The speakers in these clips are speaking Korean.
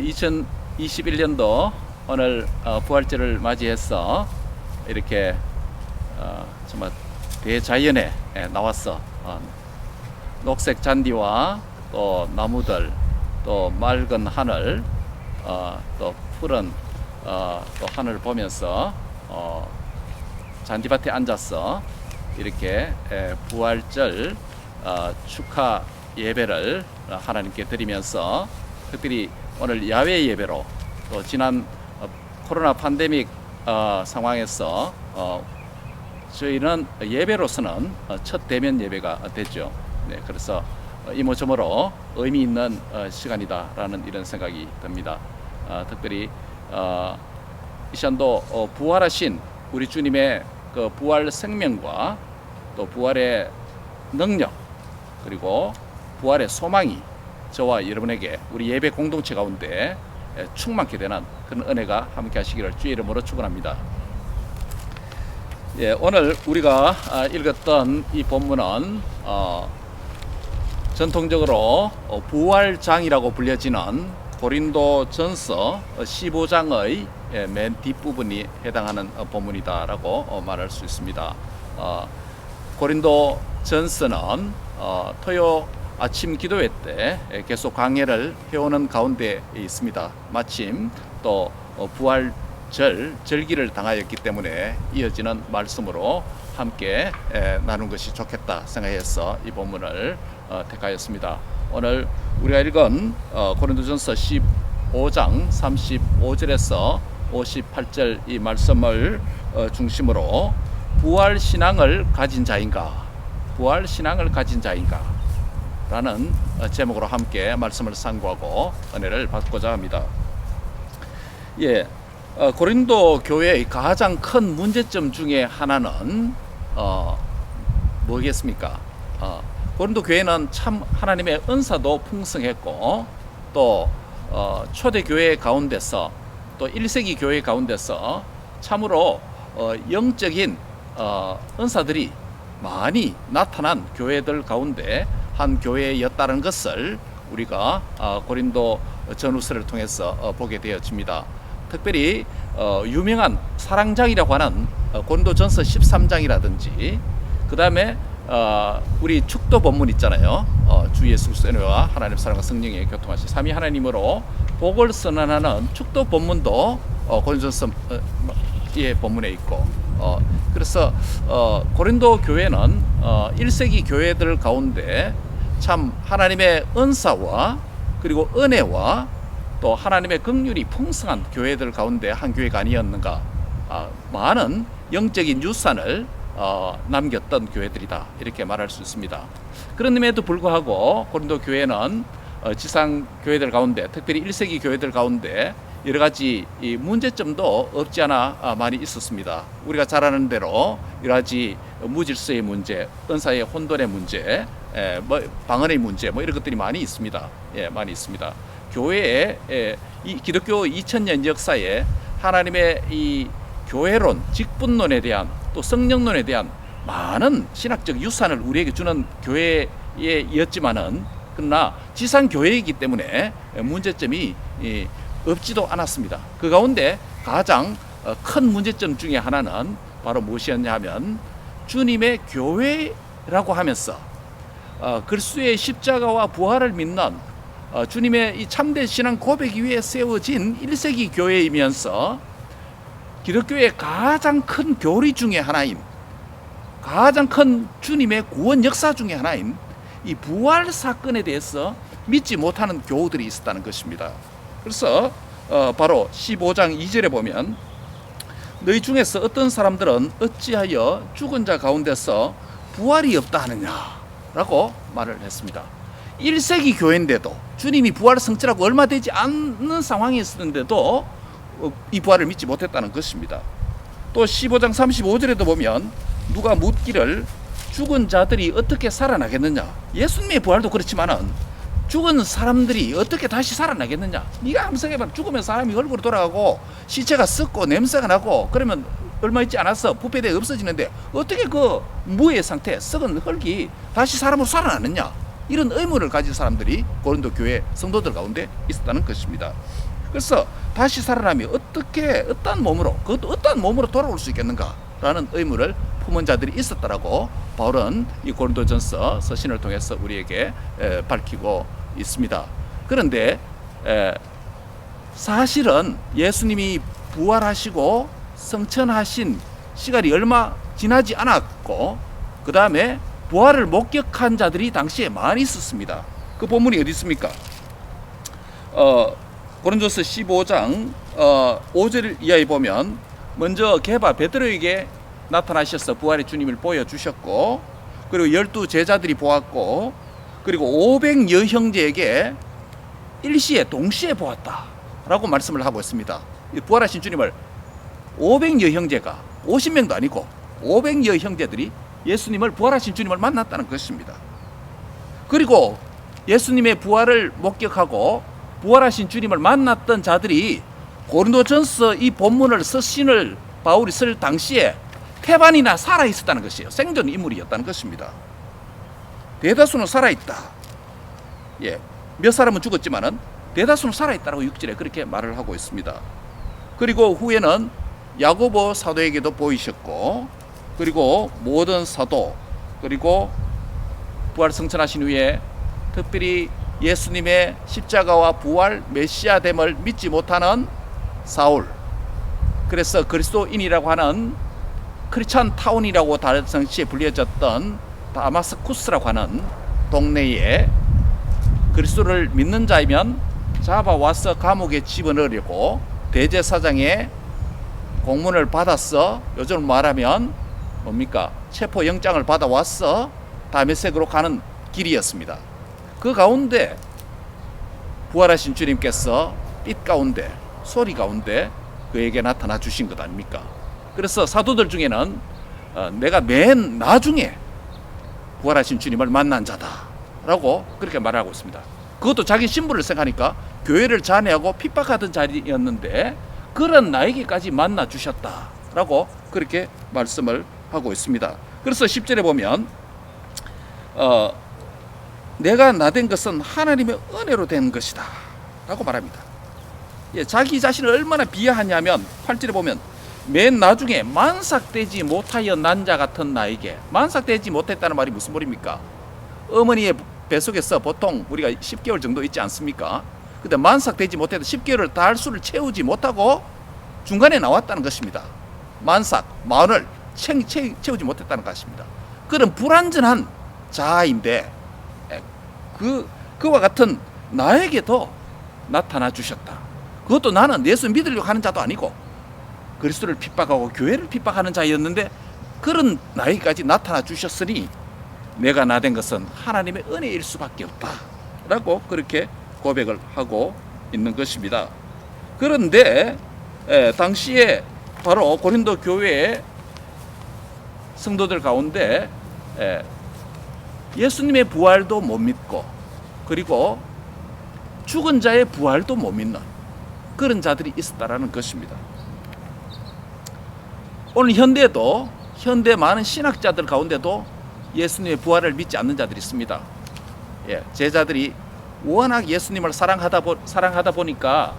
2021년도 오늘 부활절을 맞이해서 이렇게 정말 대자연에 나왔어. 녹색 잔디와 또 나무들, 또 맑은 하늘, 또 푸른 또 하늘을 보면서 잔디밭에 앉아서 이렇게 부활절 축하 예배를 하나님께 드리면서, 특별히 오늘 야외 예배로, 또 지난 코로나 팬데믹 상황에서 저희는 예배로서는 첫 대면 예배가 됐죠. 네, 그래서 이모저모로 의미 있는 시간이다라는 이런 생각이 듭니다. 특별히 이 시간도 부활하신 우리 주님의 그 부활 생명과 또 부활의 능력, 그리고 부활의 소망이 저와 여러분에게 우리 예배 공동체 가운데 충만케 되는 그런 은혜가 함께 하시기를 주의 이름으로 축원합니다. 예, 오늘 우리가 읽었던 이 본문은 전통적으로 부활장이라고 불려지는 고린도전서 15장의 맨 뒷부분이 해당하는 본문이다라고 말할 수 있습니다. 고린도전서는 토요 아침 기도회 때 계속 강해를 해오는 가운데 있습니다. 마침 또 부활절 절기를 당하였기 때문에 이어지는 말씀으로 함께 나눈 것이 좋겠다 생각해서 이 본문을 택하였습니다. 오늘 우리가 읽은 고린도전서 15장 35절에서 58절 이 말씀을 중심으로 부활신앙을 가진 자인가, 부활신앙을 가진 자인가 라는 제목으로 함께 말씀을 상고하고 은혜를 받고자 합니다. 예, 고린도 교회의 가장 큰 문제점 중에 하나는 뭐겠습니까? 고린도 교회는 참 하나님의 은사도 풍성했고, 또 초대 교회 가운데서, 또 1세기 교회 가운데서 참으로 영적인 은사들이 많이 나타난 교회들 가운데 한 교회였다는 것을 우리가 고린도 전후서를 통해서 보게 되어집니다. 특별히 유명한 사랑장이라고 하는 고린도전서 13장이라든지, 그 다음에 우리 축도 본문 있잖아요. 주 예수 그리스도의 은혜와 하나님 사랑과 성령의 교통하신 삼위 하나님으로 복을 선언하는 축도 본문도 고린도전서의 본문에 있고, 그래서 고린도 교회는 1세기 교회들 가운데 참 하나님의 은사와 그리고 은혜와 또 하나님의 긍휼이 풍성한 교회들 가운데 한 교회가 아니었는가, 많은 영적인 유산을 남겼던 교회들이다 이렇게 말할 수 있습니다. 그런데도 불구하고 고린도 교회는 지상 교회들 가운데, 특별히 1세기 교회들 가운데 여러 가지 이 문제점도 없지 않아 많이 있었습니다. 우리가 잘 아는 대로 여러 가지 무질서의 문제, 은사의 혼돈의 문제, 방언의 문제, 이런 것들이 많이 있습니다. 예, 많이 있습니다. 교회에 이 기독교 2000년 역사에 하나님의 이 교회론, 직분론에 대한, 또 성령론에 대한 많은 신학적 유산을 우리에게 주는 교회였지만은, 그러나 지상 교회이기 때문에 문제점이 없지도 않았습니다. 그 가운데 가장 큰 문제점 중에 하나는 바로 무엇이었냐 하면, 주님의 교회라고 하면서 그리스도의 십자가와 부활을 믿는 주님의 이 참된 신앙 고백 위에 세워진 1세기 교회이면서 기독교의 가장 큰 교리 중에 하나인, 가장 큰 주님의 구원 역사 중에 하나인 이 부활 사건에 대해서 믿지 못하는 교우들이 있었다는 것입니다. 그래서 바로 15장 2절에 보면, 너희 중에서 어떤 사람들은 어찌하여 죽은 자 가운데서 부활이 없다 하느냐 라고 말을 했습니다. 1세기 교회인데도, 주님이 부활 성취라고 얼마 되지 않는 상황에 있었는데도 이 부활을 믿지 못했다는 것입니다. 또 15장 35절에도 보면 누가 묻기를 죽은 자들이 어떻게 살아나겠느냐, 예수님의 부활도 그렇지만은 죽은 사람들이 어떻게 다시 살아나겠느냐, 네가 한번 생각해봐. 죽으면 사람이 얼굴로 돌아가고 시체가 썩고 냄새가 나고 그러면 얼마 있지 않아서 부패되어 없어지는데 어떻게 그 무의 상태, 썩은 흙이 다시 사람으로 살아나느냐, 이런 의문을 가진 사람들이 고린도 교회 성도들 가운데 있었다는 것입니다. 그래서 다시 살아나면 어떤 몸으로, 그것도 어떤 몸으로 돌아올 수 있겠는가라는 의문을 품은 자들이 있었다라고 바울은 이 고린도전서 서신을 통해서 우리에게 밝히고 있습니다. 그런데 사실은 예수님이 부활하시고 성천하신 시간이 얼마 지나지 않았고, 그 다음에 부활을 목격한 자들이 당시에 많이 있었습니다. 그 본문이 어디 있습니까? 고린도서 15장 5절 이하에 보면, 먼저 게바 베드로에게 나타나셔서 부활의 주님을 보여주셨고, 그리고 12 제자들이 보았고, 그리고 500여 형제에게 일시에 동시에 보았다 라고 말씀을 하고 있습니다. 부활하신 주님을 500여 형제가, 50명도 아니고 500여 형제들이 예수님을, 부활하신 주님을 만났다는 것입니다. 그리고 예수님의 부활을 목격하고 부활하신 주님을 만났던 자들이 고린도전서 이 본문을 서신을 바울이 쓸 당시에 태반이나 살아 있었다는 것이에요. 생존 인물이었다는 것입니다. 대다수는 살아 있다. 예, 몇 사람은 죽었지만은 대다수는 살아 있다라고 6절에 그렇게 말을 하고 있습니다. 그리고 후에는 야고보 사도에게도 보이셨고, 그리고 모든 사도, 그리고 부활 성천하신 후에 특별히 예수님의 십자가와 부활 메시아됨을 믿지 못하는 사울, 그래서 그리스도인이라고 하는 크리스찬 타운이라고 당시에 불려졌던 다마스쿠스라고 하는 동네에 그리스도를 믿는 자이면 잡아와서 감옥에 집어넣으려고 대제사장의 공문을 받았어. 요즘 말하면 뭡니까? 체포영장을 받아왔어 다메섹으로 가는 길이었습니다. 그 가운데 부활하신 주님께서 빛 가운데, 소리 가운데 그에게 나타나 주신 것 아닙니까? 그래서 사도들 중에는 내가 맨 나중에 부활하신 주님을 만난 자다라고 그렇게 말하고 있습니다. 그것도 자기 신분을 생각하니까 교회를 잔해하고 핍박하던 자리였는데 그런 나에게까지 만나 주셨다라고 그렇게 말씀을 하고 있습니다. 그래서 10절에 보면 내가 나된 것은 하나님의 은혜로 된 것이다 라고 말합니다. 예, 자기 자신을 얼마나 비하하냐면 8절에 보면 맨 나중에 만삭되지 못하여 난 자 같은 나에게, 만삭되지 못했다는 말이 무슨 말입니까? 어머니의 뱃속에서 보통 우리가 10개월 정도 있지 않습니까? 근데 만삭되지 못해도 10개월을 달수를 채우지 못하고 중간에 나왔다는 것입니다. 만삭, 만을 채우지 못했다는 것입니다. 그런 불완전한 자아인데 그와 같은 나에게도 나타나 주셨다. 그것도 나는 예수 믿으려고 하는 자도 아니고 그리스도를 핍박하고 교회를 핍박하는 자였는데 그런 나에게까지 나타나 주셨으니 내가 나된 것은 하나님의 은혜일 수밖에 없다 라고 그렇게 고백을 하고 있는 것입니다. 그런데 당시에 바로 고린도 교회의 성도들 가운데 예수님의 부활도 못 믿고, 그리고 죽은 자의 부활도 못 믿는 그런 자들이 있었다라는 것입니다. 오늘 현대 많은 신학자들 가운데도 예수님의 부활을 믿지 않는 자들이 있습니다. 예, 제자들이 워낙 예수님을 사랑하다 보니까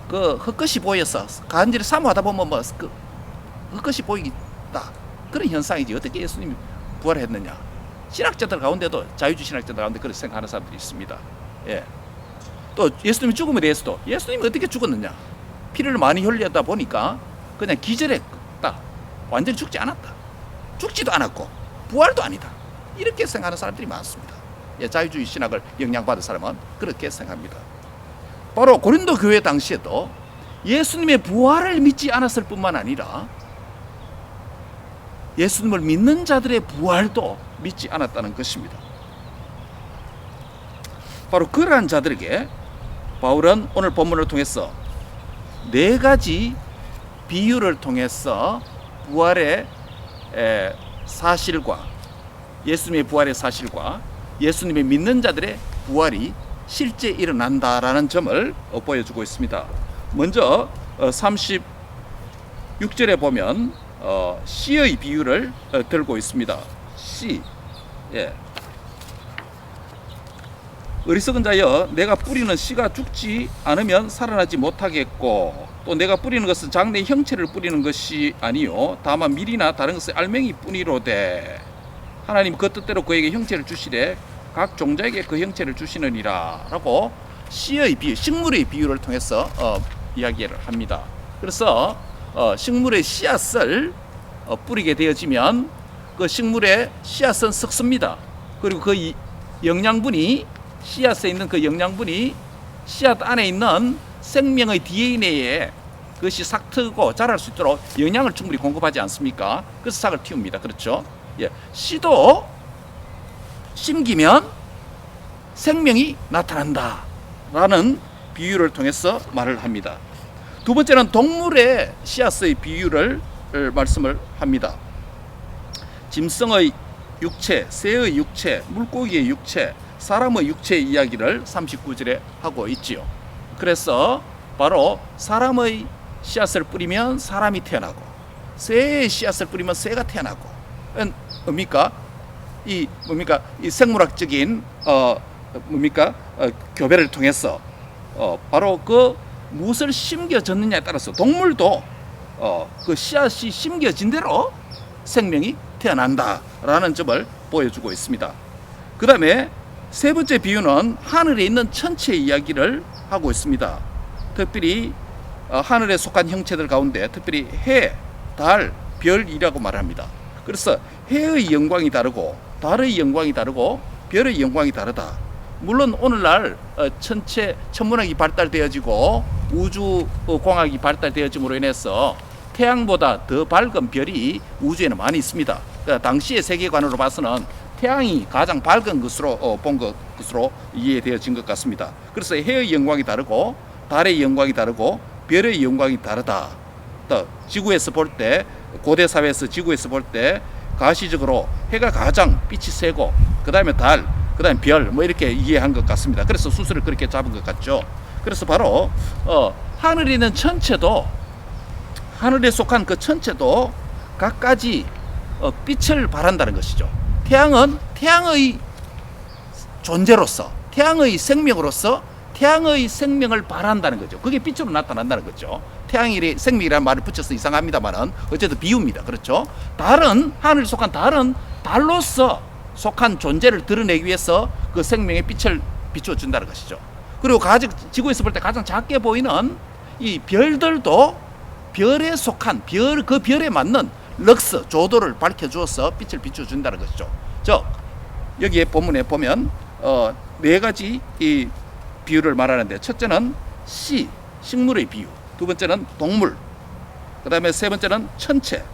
그 헛것이 보여서 간절히 사모하다 보면 그 헛것이 보이다, 그런 현상이지. 어떻게 예수님이 부활했느냐? 신학자들 가운데도, 자유주의 신학자들 가운데 그렇게 생각하는 사람들이 있습니다. 예. 또 예수님의 죽음에 대해서도 예수님이 어떻게 죽었느냐? 피를 많이 흘렸다 보니까 그냥 기절했다, 완전히 죽지 않았다, 죽지도 않았고 부활도 아니다, 이렇게 생각하는 사람들이 많습니다. 예, 자유주의 신학을 영향받은 사람은 그렇게 생각합니다. 바로 고린도 교회 당시에도 예수님의 부활을 믿지 않았을 뿐만 아니라 예수님을 믿는 자들의 부활도 믿지 않았다는 것입니다. 바로 그러한 자들에게 바울은 오늘 본문을 통해서 4가지 비유를 통해서 부활의 사실과, 예수님의 부활의 사실과 예수님의 믿는 자들의 부활이 실제 일어난다라는 점을 보여주고 있습니다. 먼저 36절에 보면 씨의 비유를 들고 있습니다. 씨. 예. 어리석은 자여, 내가 뿌리는 씨가 죽지 않으면 살아나지 못하겠고, 또 내가 뿌리는 것은 장래의 형체를 뿌리는 것이 아니요 다만 밀이나 다른 것의 알맹이 뿐이로되, 하나님 그 뜻대로 그에게 형체를 주시되 각 종자에게 그 형체를 주시느니라 라고 씨의 비유, 식물의 비유를 통해서 이야기를 합니다. 그래서 식물의 씨앗을 뿌리게 되어지면 그 식물의 씨앗은 썩습니다. 그리고 그 영양분이, 씨앗에 있는 그 영양분이 씨앗 안에 있는 생명의 DNA에 그것이 싹트고 자랄 수 있도록 영양을 충분히 공급하지 않습니까? 그래서 싹을 틔웁니다. 그렇죠? 예. 씨도 심기면 생명이 나타난다 라는 비유를 통해서 말을 합니다. 두 번째는 동물의 씨앗의 비유를 말씀을 합니다. 짐승의 육체, 새의 육체, 물고기의 육체, 사람의 육체의 이야기를 39절에 하고 있지요. 그래서 바로 사람의 씨앗을 뿌리면 사람이 태어나고, 새의 씨앗을 뿌리면 새가 태어나고, 뭡니까? 이 생물학적인 교배를 통해서 바로 그 무엇을 심겨졌느냐에 따라서 동물도 그 씨앗이 심겨진 대로 생명이 태어난다라는 점을 보여주고 있습니다. 그 다음에 세 번째 비유는 하늘에 있는 천체의 이야기를 하고 있습니다. 특별히 하늘에 속한 형체들 가운데 특별히 해, 달, 별이라고 말합니다. 그래서 해의 영광이 다르고 달의 영광이 다르고 별의 영광이 다르다. 물론 오늘날 천문학이 발달되어지고 우주공학이 발달되어짐으로 인해서 태양보다 더 밝은 별이 우주에는 많이 있습니다. 그러니까 당시의 세계관으로 봐서는 태양이 가장 밝은 것으로 본 것으로 이해되어진 것 같습니다. 그래서 해의 영광이 다르고 달의 영광이 다르고 별의 영광이 다르다. 또 지구에서 볼 때, 고대 사회에서 지구에서 볼 때 가시적으로 해가 가장 빛이 세고 그 다음에 달, 그 다음에 별, 뭐 이렇게 이해한 것 같습니다. 그래서 순서를 그렇게 잡은 것 같죠. 그래서 바로 하늘에 있는 천체도, 하늘에 속한 그 천체도 각가지 빛을 발한다는 것이죠. 태양은 태양의 존재로서, 태양의 생명으로서 태양의 생명을 발한다는 거죠. 그게 빛으로 나타난다는 거죠. 태양이 생명이라는 말을 붙여서 이상합니다만은 어쨌든 비유입니다. 그렇죠? 달은, 하늘에 속한 달은 달로서 속한 존재를 드러내기 위해서 그 생명의 빛을 비춰준다는 것이죠. 그리고 지구에서 볼 때 가장 작게 보이는 이 별들도 별에 속한 그 별에 맞는 럭스, 조도를 밝혀주어서 빛을 비춰준다는 것이죠. 여기에 본문에 보면 네 가지 이 비유를 말하는데, 첫째는 씨, 식물의 비유, 두 번째는 동물, 그 다음에 세 번째는 천체,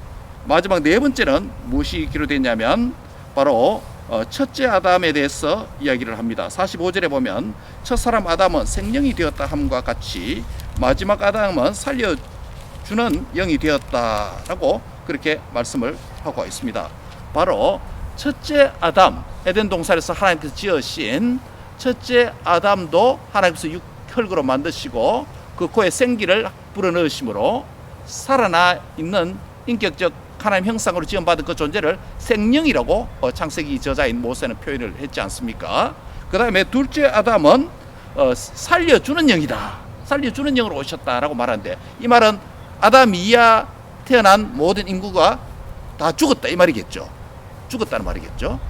마지막 네 번째는 무엇이 기록되냐면 바로 첫째 아담에 대해서 이야기를 합니다. 45절에 보면 첫사람 아담은 생명이 되었다 함과 같이 마지막 아담은 살려주는 영이 되었다라고 그렇게 말씀을 하고 있습니다. 바로 첫째 아담, 에덴 동산에서 하나님께서 지으신 첫째 아담도 하나님께서 흙으로 만드시고 그 코에 생기를 불어넣으심으로 살아나 있는 인격적 하나님 형상으로 지음받은 그 존재를 생명이라고 창세기 저자인 모세는 표현을 했지 않습니까? 그 다음에 둘째 아담은 살려주는 영이다, 살려주는 영으로 오셨다라고 말하는데, 이 말은 아담 이하 태어난 모든 인구가 다 죽었다 이 말이겠죠. 죽었다는 말이겠죠.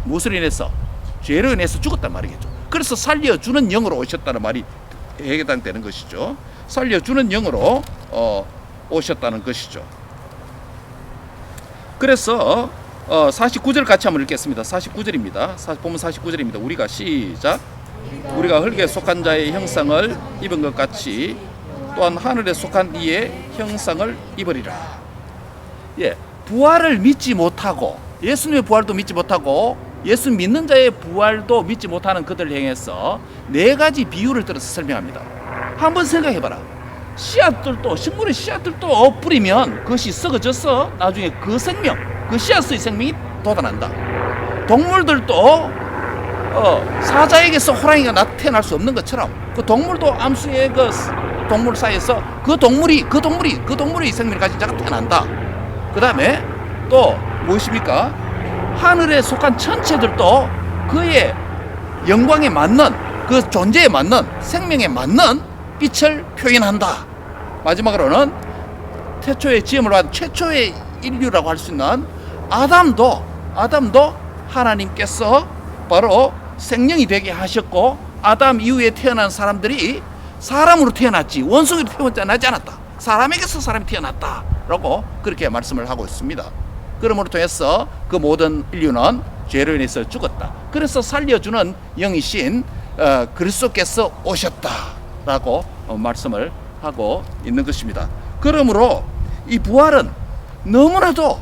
무엇으로 인해서? 죄로 인해서 죽었단 말이겠죠. 그래서 살려주는 영으로 오셨다는 말이 해당되는 것이죠. 살려주는 영으로 오셨다는 것이죠. 그래서 49절 같이 한번 읽겠습니다. 49절입니다. 본문 49절입니다. 우리가 시작. 우리가 흙에 속한 자의 형상을 입은 것 같이 또한 하늘에 속한 이의 형상을 입으리라. 예, 부활을 믿지 못하고, 예수님의 부활도 믿지 못하고 예수 믿는 자의 부활도 믿지 못하는 그들을 향해서 네 가지 비유를 들어서 설명합니다. 한번 생각해봐라. 씨앗들도, 식물의 씨앗들도 뿌리면 그것이 썩어져서 나중에 그 생명, 그 씨앗의 생명이 돋아난다. 동물들도 사자에게서 호랑이가 나타날 수 없는 것처럼 그 동물도 암수의 그 동물 사이에서 그 동물의 생명을 가진 자가 태어난다. 그 다음에 또 무엇입니까? 하늘에 속한 천체들도 그의 영광에 맞는 그 존재에 맞는, 생명에 맞는 빛을 표현한다. 마지막으로는 태초에 지음을 받은 최초의 인류라고 할 수 있는 아담도 하나님께서 바로 생명이 되게 하셨고, 아담 이후에 태어난 사람들이 사람으로 태어났지 원숭이로 태어나지 않았다. 사람에게서 사람이 태어났다라고 그렇게 말씀을 하고 있습니다. 그러므로 통해서 그 모든 인류는 죄로 인해서 죽었다. 그래서 살려주는 영이신 그리스도께서 오셨다라고 말씀을 하고 있는 것입니다. 그러므로 이 부활은 너무나도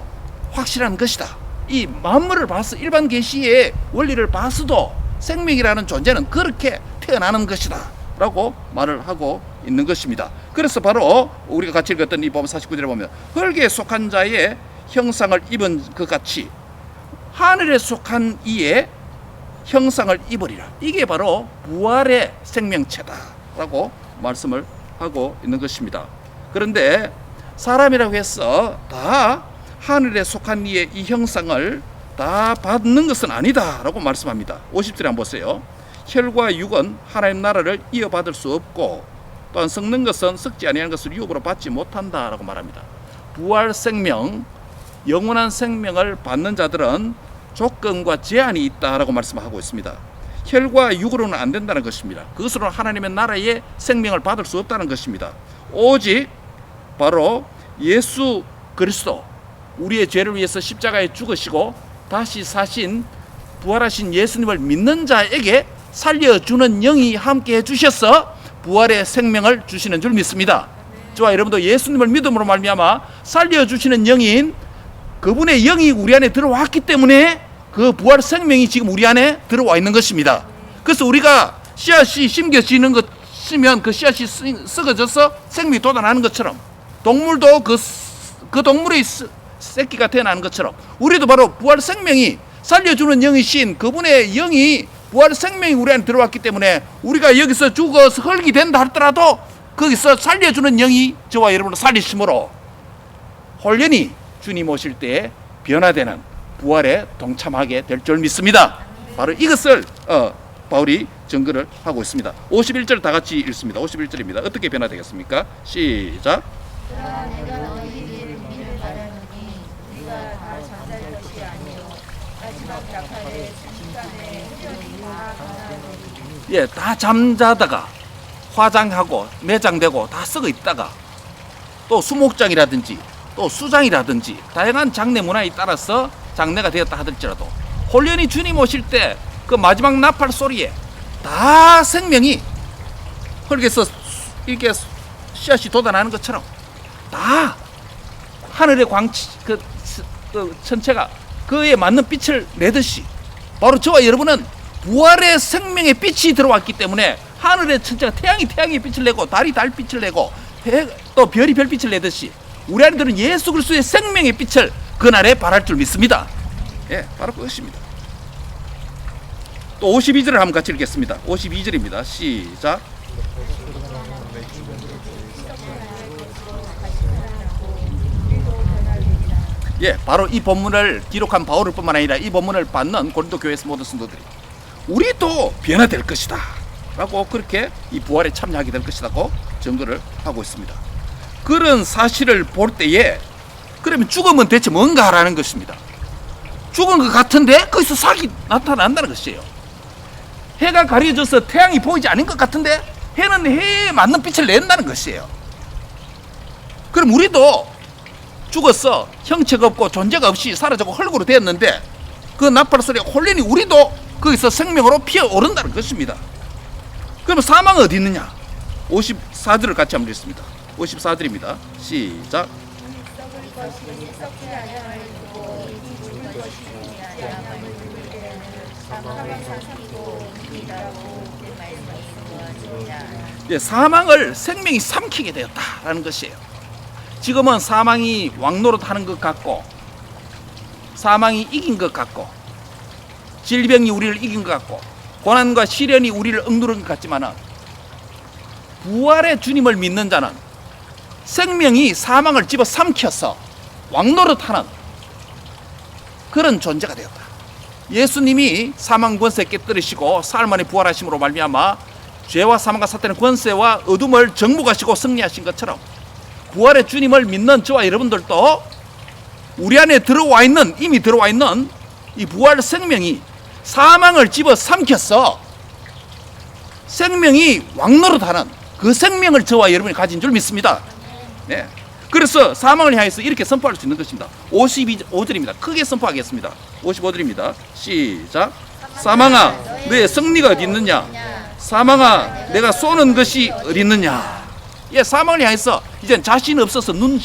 확실한 것이다. 이 만물을 봐서, 일반 계시의 원리를 봐서도 생명이라는 존재는 그렇게 태어나는 것이다 라고 말을 하고 있는 것입니다. 그래서 바로 우리가 같이 읽었던 이 본문 49절에 보면 흙에 속한 자의 형상을 입은 것 같이 하늘에 속한 이의 형상을 입으리라. 이게 바로 부활의 생명체다 라고 말씀을 하고 있는 것입니다. 그런데 사람이라고 해서 다 하늘에 속한 이의 이 형상을 다 받는 것은 아니다 라고 말씀합니다. 50절에 한번 보세요. 혈과 육은 하나님 나라를 이어받을 수 없고 또한 썩는 것은 썩지 아니하는 것을 유업으로 받지 못한다 라고 말합니다. 부활 생명, 영원한 생명을 받는 자들은 조건과 제한이 있다라고 말씀하고 있습니다. 혈과 육으로는 안 된다는 것입니다. 그것으로는 하나님의 나라의 생명을 받을 수 없다는 것입니다. 오직 바로 예수 그리스도, 우리의 죄를 위해서 십자가에 죽으시고 다시 사신 부활하신 예수님을 믿는 자에게 살려주는 영이 함께 해주셔서 부활의 생명을 주시는 줄 믿습니다. 저와 여러분도 예수님을 믿음으로 말미암아 살려주시는 영인 그분의 영이 우리 안에 들어왔기 때문에 그 부활 생명이 지금 우리 안에 들어와 있는 것입니다. 그래서 우리가 씨앗이 심겨지는 것이면 그 씨앗이 썩어져서 생명이 돋아나는 것처럼, 동물도 그 동물의 새끼가 태어나는 것처럼 우리도 바로 부활 생명이, 살려주는 영이신 그분의 영이, 부활 생명이 우리 안에 들어왔기 때문에 우리가 여기서 죽어서 흙이 된다 하더라도 거기서 살려주는 영이 저와 여러분을 살리심으로 홀연히 주님 오실 때에 변화되는 부활에 동참하게 될 줄 믿습니다. 바로 이것을 바울이 증거를 하고 있습니다. 51절 다 같이 읽습니다. 51절입니다. 어떻게 변화되겠습니까? 시작. 예, 다 잠자다가 화장하고 매장되고 다 썩어 있다가 또 수목장이라든지 또 수장이라든지 다양한 장례 문화에 따라서 장례가 되었다 하더라도 홀연히 주님 오실 때 그 마지막 나팔 소리에 다 생명이 흙에서 이렇게 씨앗이 돋아나는 것처럼 다 하늘의 광치, 그 천체가 그에 맞는 빛을 내듯이 바로 저와 여러분은 부활의 생명의 빛이 들어왔기 때문에 하늘의 천체가 태양이 빛을 내고 달이 달빛을 내고 또 별이 별빛을 내듯이 우리 안에들은 예수 그리스도의 생명의 빛을 그날에 발할 줄 믿습니다. 예, 바로 그것입니다. 또 52절을 한번 같이 읽겠습니다. 52절입니다. 시작. 예, 바로 이 본문을 기록한 바울을 뿐만 아니라 이 본문을 받는 고린도 교회에서 모든 성도들이 우리도 변화될 것이다 라고 그렇게 이 부활에 참여하게 될 것이라고 증거를 하고 있습니다. 그런 사실을 볼 때에 그러면 죽음은 대체 뭔가라는 것입니다. 죽은 것 같은데 거기서 살이 나타난다는 것이에요. 해가 가려져서 태양이 보이지 않는 것 같은데 해는 해에 맞는 빛을 낸다는 것이에요. 그럼 우리도 죽어서 형체가 없고 존재가 없이 사라지고 흙으로 되었는데 그 나팔 소리가 홀연히 우리도 거기서 생명으로 피어오른다는 것입니다. 그럼 사망은 어디 있느냐? 54절을 같이 한번 읽습니다. 54절입니다. 시작. 예, 사망을 생명이 삼키게 되었다라는 것이에요. 지금은 사망이 왕노릇하는 것 같고 사망이 이긴 것 같고 질병이 우리를 이긴 것 같고 고난과 시련이 우리를 억누른 것 같지만은 부활의 주님을 믿는 자는 생명이 사망을 집어삼켜서 왕노릇하는 그런 존재가 되었다. 예수님이 사망 권세 깨뜨리시고 사흘 만에 부활하심으로 말미암아 죄와 사망과 사탄의 권세와 어둠을 정복하시고 승리하신 것처럼 부활의 주님을 믿는 저와 여러분들도 우리 안에 이미 들어와 있는 이 부활 생명이 사망을 집어삼켜서 생명이 왕노릇하는 그 생명을 저와 여러분이 가진 줄 믿습니다. 네. 그래서 사망을 향해서 이렇게 선포할 수 있는 것입니다. 55절입니다. 크게 선포하겠습니다. 55절입니다. 시작. 사망아, 너의 승리가 어디 있느냐? 사망아, 내가 쏘는 것이 어디 있느냐? 예, 사망을 향해서 이제 자신 없어서 눈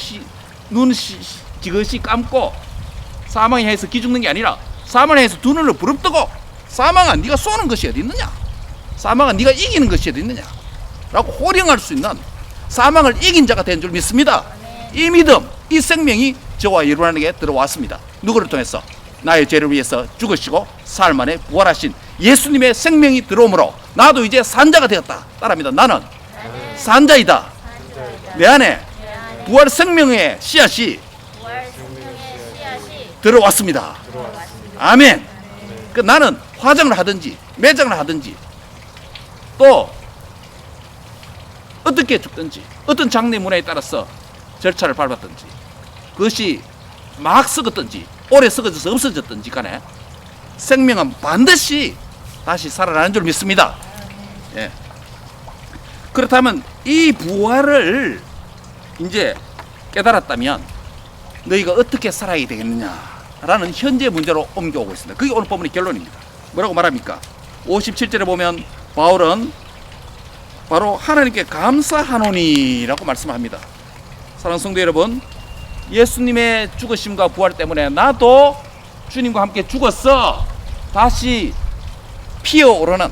지그시 감고 사망을 향해서 기죽는 게 아니라 사망을 향해서 두 눈을 부릅뜨고 사망아, 네가 쏘는 것이 어디 있느냐? 사망아, 네가 이기는 것이 어디 있느냐? 라고 호령할 수 있는 사망을 이긴 자가 된 줄 믿습니다. 이 믿음, 이 생명이 저와 여러분에게 들어왔습니다. 누구를 통해서? 나의 죄를 위해서 죽으시고 사흘 만에 부활하신 예수님의 생명이 들어오므로 나도 이제 산자가 되었다. 따라합니다. 나는 산자이다. 내 안에 부활 생명의 씨앗이 들어왔습니다. 아멘. 나는 화장을 하든지 매장을 하든지 또 어떻게 죽든지 어떤 장례 문화에 따라서 절차를 밟았든지 그것이 막 썩었든지 오래 썩어져서 없어졌든지 간에 생명은 반드시 다시 살아나는 줄 믿습니다. 예. 그렇다면 이 부활을 이제 깨달았다면 너희가 어떻게 살아야 되겠느냐라는 현재 문제로 옮겨오고 있습니다. 그게 오늘 본문의 결론입니다. 뭐라고 말합니까? 57절에 보면 바울은 바로 하나님께 감사하노니라고 말씀합니다. 사랑하는 성도 여러분, 예수님의 죽으심과 부활 때문에 나도 주님과 함께 죽었어 다시 피어오르는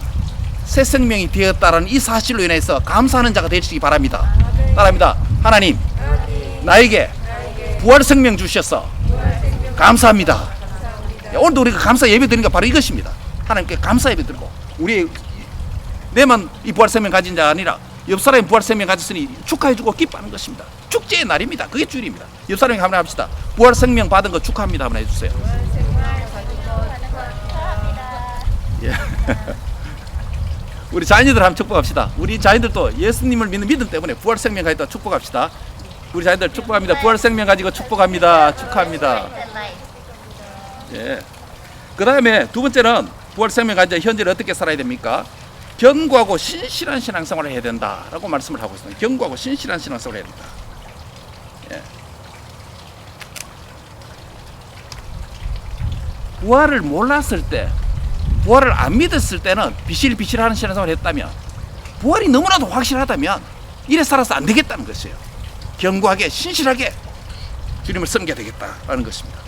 새 생명이 되었다라는 이 사실로 인해서 감사하는 자가 되시기 바랍니다. 따라합니다. 하나님, 나에게 부활 생명 주셔서 감사합니다. 오늘도 우리가 감사 예배 드리는 게 바로 이것입니다. 하나님께 감사 예배 드리고 내만 이 부활 생명 가진 자가 아니라 옆 사람이 부활 생명 가졌으니 축하해주고 기뻐하는 것입니다. 축제의 날입니다. 그게 주일입니다. 옆 사람에게 한번 합시다. 부활 생명 받은 거 축하합니다. 한번 해주세요. 예. 우리 자녀들 한번 축복합시다. 우리 자녀들도 예수님을 믿는 믿음 때문에 부활 생명 가지고 축복합시다. 우리 자녀들 축복합니다. 부활 생명 가지고 축복합니다. 축하합니다. 예. 그 다음에 두 번째는 부활 생명 가지고 현재를 어떻게 살아야 됩니까? 견고하고 신실한 신앙생활을 해야 된다라고 말씀을 하고 있습니다. 견고하고 신실한 신앙생활을 해야 된다. 예. 부활을 몰랐을 때, 부활을 안 믿었을 때는 비실비실하는 신앙생활을 했다면, 부활이 너무나도 확실하다면 이래 살아서 안 되겠다는 것이에요. 견고하게 신실하게 주님을 섬겨야 되겠다라는 것입니다.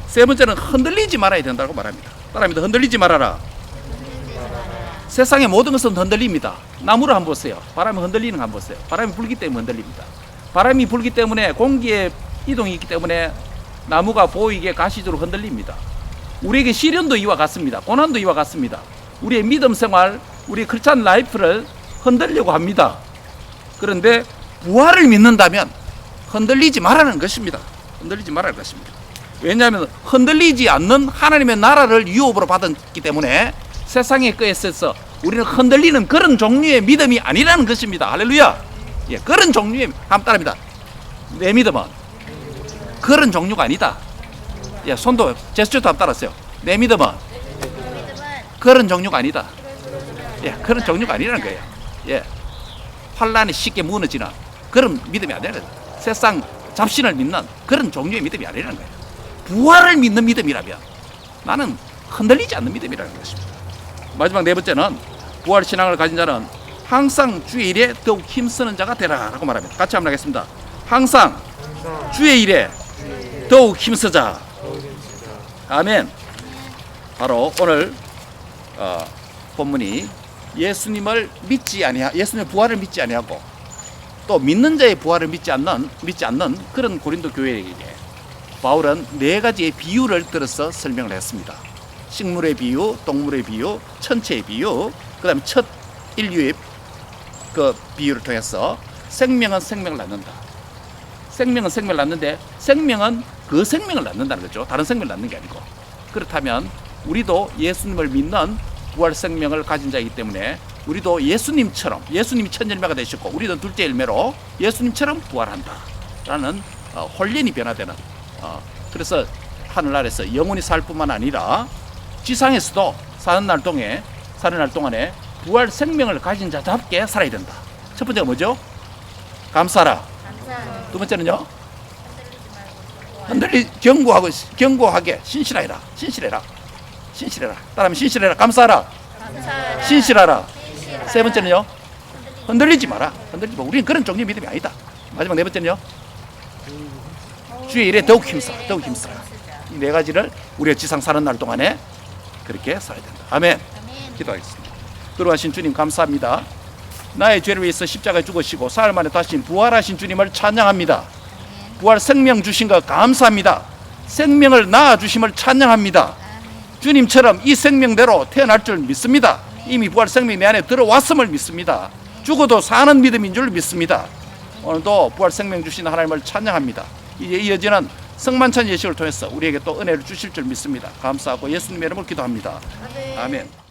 세 번째는 흔들리지 말아야 된다고 말합니다. 따라합니다. 흔들리지 말아라. 세상의 모든 것은 흔들립니다. 나무를 한번 보세요. 바람이 흔들리는 거 한번 보세요. 바람이 불기 때문에 흔들립니다. 바람이 불기 때문에 공기의 이동이 있기 때문에 나무가 보이게 가시적으로 흔들립니다. 우리에게 시련도 이와 같습니다. 고난도 이와 같습니다. 우리의 믿음 생활, 우리의 크리스찬 라이프를 흔들려고 합니다. 그런데 부활을 믿는다면 흔들리지 말라는 것입니다. 흔들리지 말라는 것입니다. 왜냐하면 흔들리지 않는 하나님의 나라를 유업으로 받았기 때문에 세상의 것에 있어서 우리는 흔들리는 그런 종류의 믿음이 아니라는 것입니다. 할렐루야. 예, 그런 종류의, 한번 따라합니다. 내 믿음은 그런 종류가 아니다. 예, 손도 제스처도 한번 따라하세요. 내 믿음은 그런 종류가 아니다. 예, 그런 종류가 아니라는 거예요. 예, 환란이 쉽게 무너지는 그런 믿음이 아니라는 거예요. 세상 잡신을 믿는 그런 종류의 믿음이 아니라는 거예요. 부활을 믿는 믿음이라면 나는 흔들리지 않는 믿음이라는 것입니다. 마지막 네 번째는 부활 신앙을 가진 자는 항상 주의 일에 더욱 힘쓰는 자가 되라 라고 말합니다. 같이 한번 하겠습니다. 항상 주의 일에 더욱 힘쓰자. 아멘. 바로 오늘 본문이 예수님의 부활을 믿지 아니하고 또 믿는 자의 부활을 믿지 않는 그런 고린도 교회에게 바울은 네 가지의 비유를 들어서 설명을 했습니다. 식물의 비유, 동물의 비유, 천체의 비유, 그 다음에 첫 인류의 그 비유를 통해서 생명은 생명을 낳는다. 생명은 생명을 낳는데 생명은 그 생명을 낳는다는 거죠. 다른 생명을 낳는 게 아니고. 그렇다면 우리도 예수님을 믿는 부활 생명을 가진 자이기 때문에 우리도 예수님처럼, 예수님이 첫 열매가 되셨고 우리도 둘째 열매로 예수님처럼 부활한다라는 혼련이 변화되는, 그래서 하늘나라에서 영원히 살 뿐만 아니라 지상에서도 사는 날 동안에 부활 생명을 가진 자답게 살아야 된다. 첫 번째가 뭐죠? 감사라. 두 번째는요? 견고하게 신실하라. 따라하면 신실해라. 감사하라. 신실하라. 세 번째는요? 흔들리지 마라. 우리는 그런 종류의 믿음이 아니다. 마지막 네 번째는요? 주의 일에 더욱 힘쓰라. 이 네 가지를 우리가 지상 사는 날 동안에 그렇게 살아야 된다. 아멘. 기도하겠습니다. 들어가신 주님 감사합니다. 나의 죄를 위해서 십자가에 죽으시고 사흘 만에 다시 부활하신 주님을 찬양합니다. 부활 생명 주신 것 감사합니다. 생명을 낳아주심을 찬양합니다. 주님처럼 이 생명대로 태어날 줄 믿습니다. 이미 부활 생명이 내 안에 들어왔음을 믿습니다. 죽어도 사는 믿음인 줄 믿습니다. 오늘도 부활 생명 주신 하나님을 찬양합니다. 이제 이어지는 성만찬 예식을 통해서 우리에게 또 은혜를 주실 줄 믿습니다. 감사하고 예수님의 이름으로 기도합니다. 아멘.